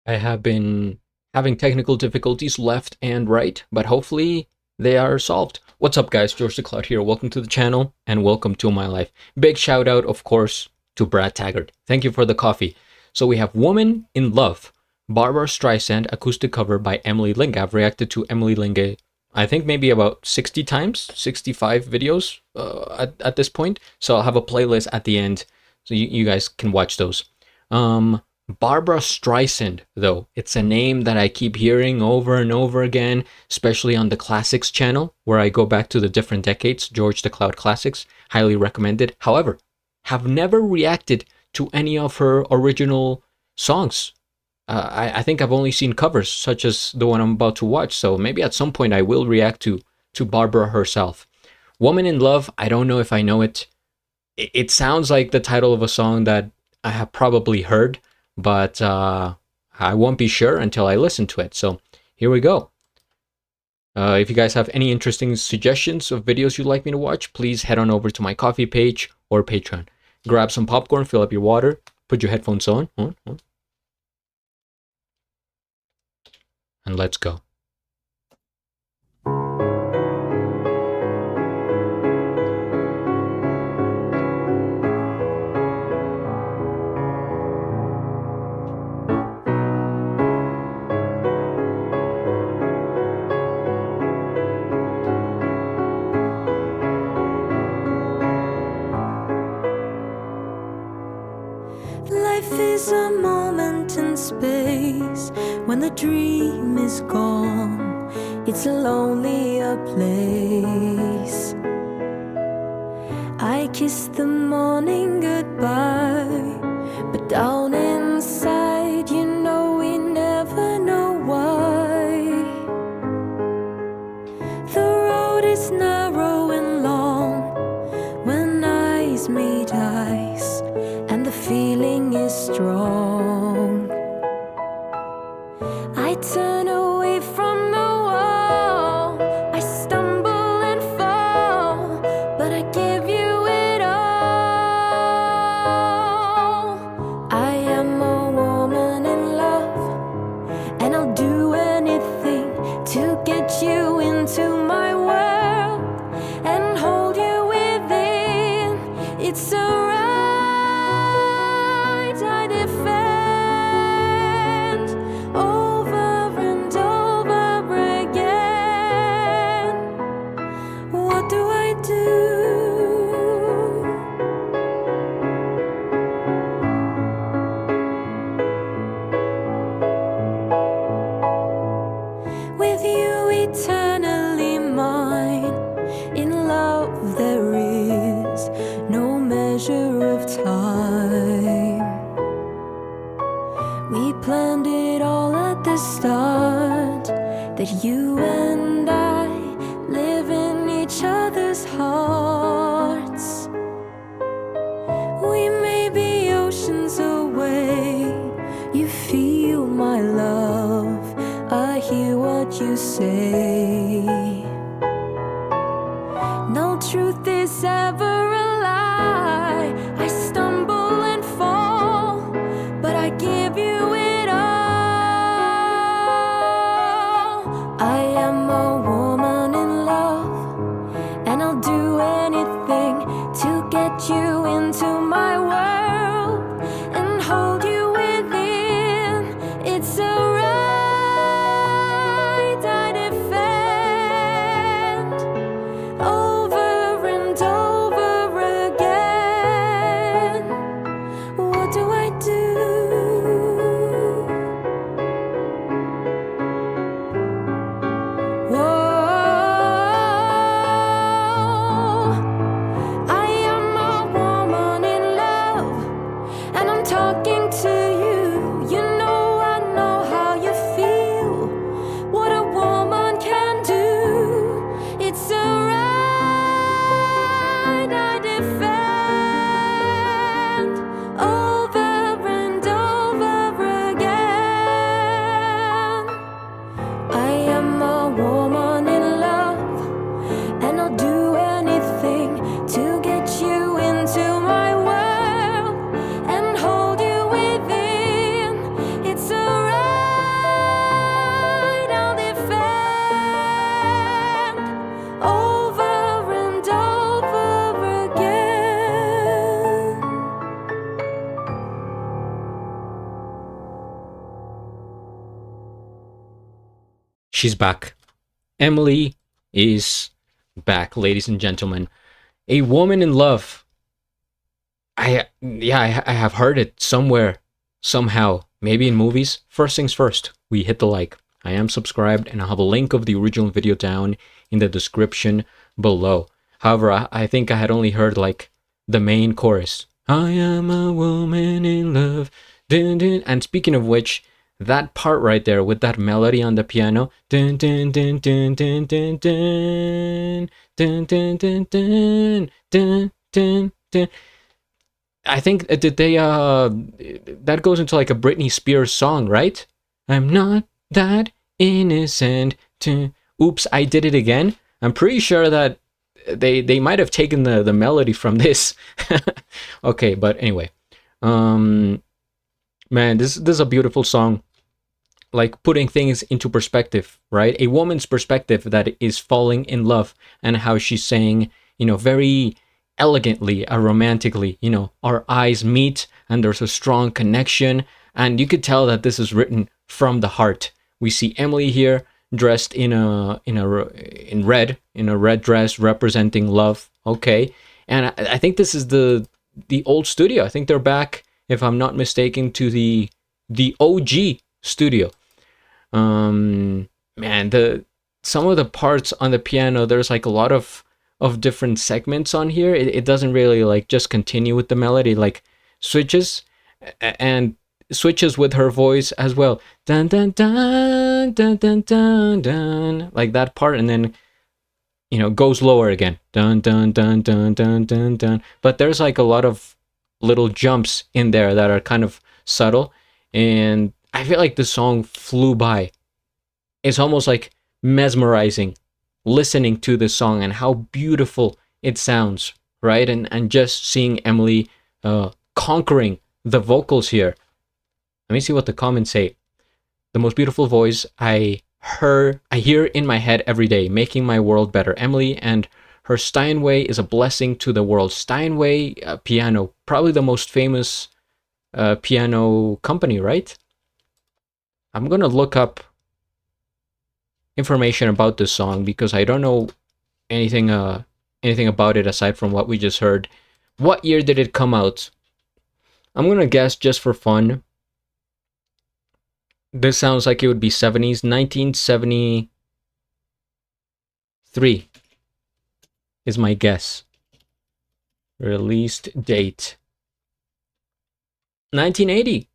I have been having technical difficulties left and right, but hopefully they are solved. What's up, guys? GeorgeTheCloud here. Welcome to the channel and welcome to my life. Big shout out, of course, to Brad Taggart. Thank you for the coffee. So we have Woman in Love, Barbra Streisand acoustic cover by Emily Linge. I've reacted to Emily Linge, I think maybe about 60 times, 65 videos at this point. So I'll have a playlist at the end so you guys can watch those. Barbra Streisand, though, it's a name that I keep hearing over and over again, especially on the Classics channel, where I go back to the different decades, George the Cloud Classics, highly recommended. However, have never reacted to any of her original songs. I think I've only seen covers, such as the one I'm about to watch, so maybe at some point I will react to Barbra herself. Woman in Love, I don't know if I know it. It sounds like the title of a song that I have probably heard, but I won't be sure until I listen to it. So here we go. If you guys have any interesting suggestions of videos you'd like me to watch, please head on over to my coffee page or Patreon. Grab some popcorn, fill up your water, put your headphones on, and let's go. Life is a moment in space. When the dream is gone, it's a lonelier place. I kiss the morning goodbye, but down inside, you know we never know why. The road is narrow and long when eyes meet eyes, and the feeling is strong. I turn away from the wall, I stumble and fall, but I give you it all. I am a woman in love, and I'll do anything to get you into my world and hold you within. It's a I defend over and over again. What do I do? With you eternally mine, in love there is no measure of time. We planned it all at the start, that you and I live in each other's hearts. We may be oceans away, you feel my love, I hear what you say. No truth is ever a lie, I stumble and fall, but I give you it all. I am a woman in love, and I'll do anything to get you into my world and hold you within. It's a right I defend over and over again. What do I do? Talking to you, you know I know she's back. Emily is back, ladies and gentlemen. A Woman in Love. I have heard it somewhere, somehow, maybe in movies. First things first, we hit the like. I am subscribed, and I'll have a link of the original video down in the description below. However, I think I had only heard like the main chorus. I am a woman in love. Dun, dun. And speaking of which, that part right there with that melody on the piano, dun, dun, dun, dun, dun, dun, dun, dun, dun, dun, dun, dun, dun, dun. I think did they that goes into like a Britney Spears song, right? I'm not that innocent. Oops, I did it again. I'm pretty sure that they might have taken the melody from this. Okay, but anyway, man, this is a beautiful song. Like putting things into perspective, right? A woman's perspective that is falling in love, and how she's saying, very elegantly, romantically, our eyes meet and there's a strong connection, and you could tell that this is written from the heart. We see Emily here dressed in a red dress representing love. Okay, and I think this is the old studio. I think they're back, if I'm not mistaken, to the OG studio. Man, some of the parts on the piano, there's like a lot of different segments on here. It doesn't really like just continue with the melody, like switches and switches with her voice as well. Dun dun dun dun dun dun dun, like that part, and then goes lower again. Dun dun dun dun dun dun dun. But there's like a lot of little jumps in there that are kind of subtle, and I feel like the song flew by. It's almost like mesmerizing listening to the song and how beautiful it sounds, right? And just seeing Emily conquering the vocals here. Let me see what the comments say. The most beautiful voice I hear in my head every day, making my world better. Emily and her Steinway is a blessing to the world. Steinway piano, probably the most famous piano company, right? I'm gonna look up information about this song because I don't know anything about it aside from what we just heard. What year did it come out? I'm gonna guess just for fun. This sounds like it would be 70s. 1973 is my guess. Released date 1980.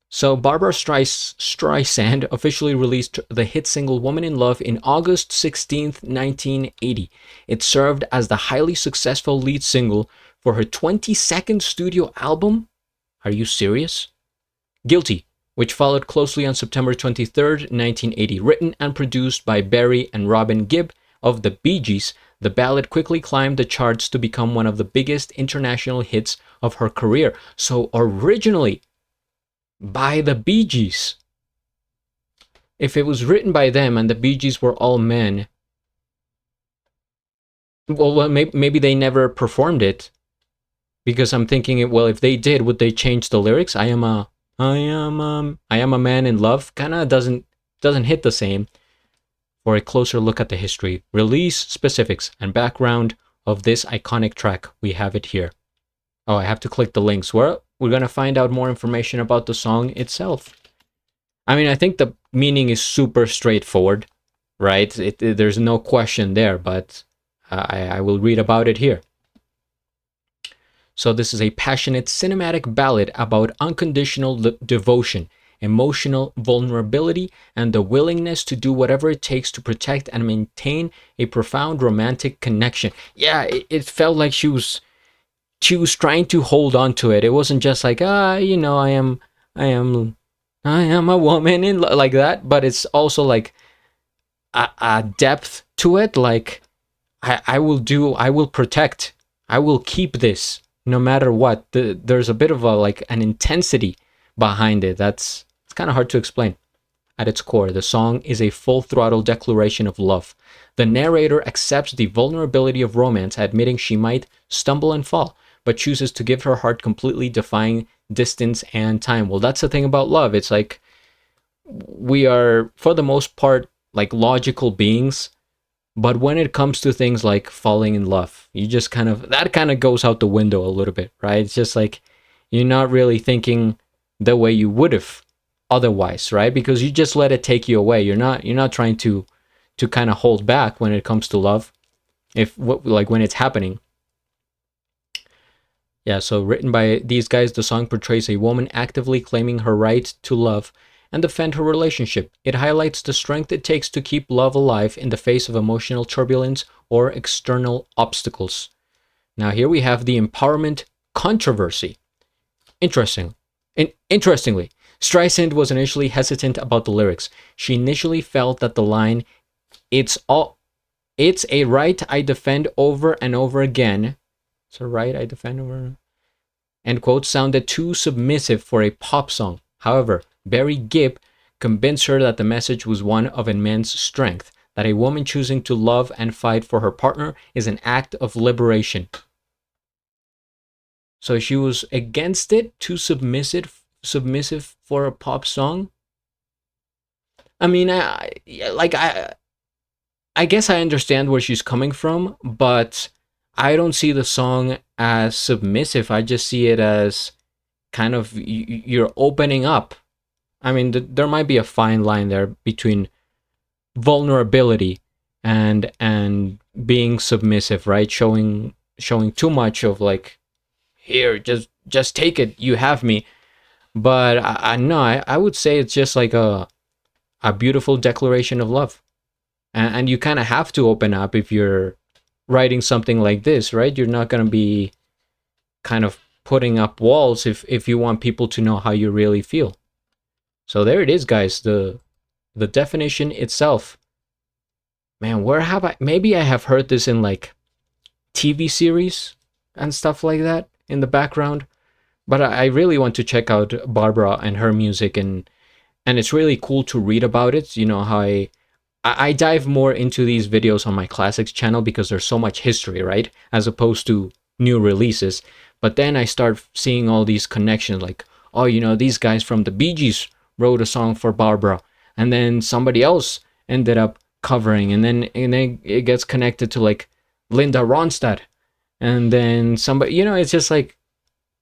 So Barbra Streisand officially released the hit single Woman in Love in August 16th, 1980. It served as the highly successful lead single for her 22nd studio album. Are you serious? Guilty, which followed closely on September 23rd, 1980. Written and produced by Barry and Robin Gibb of the Bee Gees, the ballad quickly climbed the charts to become one of the biggest international hits of her career. So originally by the Bee Gees. If it was written by them and the Bee Gees were all men, well, maybe they never performed it, because I'm thinking, well, if they did, would they change the lyrics? I am a man in love kind of doesn't hit the same. For a closer look at the history, release specifics, and background of this iconic track, we have it here. Oh, I have to click the links. We're going to find out more information about the song itself. I mean, I think the meaning is super straightforward, right? There's no question there, but I will read about it here. So this is a passionate cinematic ballad about unconditional devotion, emotional vulnerability, and the willingness to do whatever it takes to protect and maintain a profound romantic connection. Yeah, it felt like she was trying to hold on to it. It wasn't just like, I am a woman in like that, but it's also like a depth to it. Like I will protect, I will keep this no matter what. There's a bit of an intensity behind it. It's kind of hard to explain. At its core, the song is a full-throttle declaration of love. The narrator accepts the vulnerability of romance, admitting she might stumble and fall, but chooses to give her heart completely, defying distance and time. Well, that's the thing about love. It's like we are, for the most part, like logical beings. But when it comes to things like falling in love, you just that kind of goes out the window a little bit, right? It's just like you're not really thinking the way you would have otherwise, right? Because you just let it take you away. You're not trying to kind of hold back when it comes to love, like when it's happening. Yeah, so written by these guys, the song portrays a woman actively claiming her right to love and defend her relationship. It highlights the strength it takes to keep love alive in the face of emotional turbulence or external obstacles. Now here we have the empowerment controversy. Interestingly, Streisand was initially hesitant about the lyrics. She initially felt that the line, it's a right I defend over and over again. It's a right I defend over, end quote, sounded too submissive for a pop song. However, Barry Gibb convinced her that the message was one of immense strength, that a woman choosing to love and fight for her partner is an act of liberation. So she was against it, too submissive for a pop song. I mean, I guess I understand where she's coming from, but I don't see the song as submissive. I just see it as kind of you're opening up. I mean, there might be a fine line there between vulnerability and being submissive, right? Showing too much of like, here, just take it, you have me. But I would say it's just like a beautiful declaration of love, and you kind of have to open up if you're writing something like this, right? You're not going to be kind of putting up walls if you want people to know how you really feel. So there it is, guys, the definition itself. Man, where have maybe I have heard this in like TV series and stuff like that in the background, but I really want to check out Barbra and her music, and it's really cool to read about it. You know how I dive more into these videos on my classics channel because there's so much history, right? As opposed to new releases. But then I start seeing all these connections, like, oh, these guys from the Bee Gees wrote a song for Barbra, and then somebody else ended up covering, and then it gets connected to like Linda Ronstadt, and then somebody, it's just like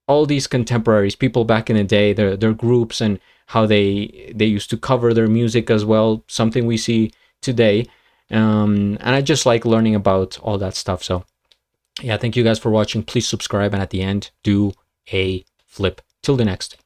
all these contemporaries, people back in the day, their groups, and how they used to cover their music as well, something we see today. And I just like learning about all that stuff. So yeah, thank you guys for watching. Please subscribe, and at the end, do a flip. Till the next.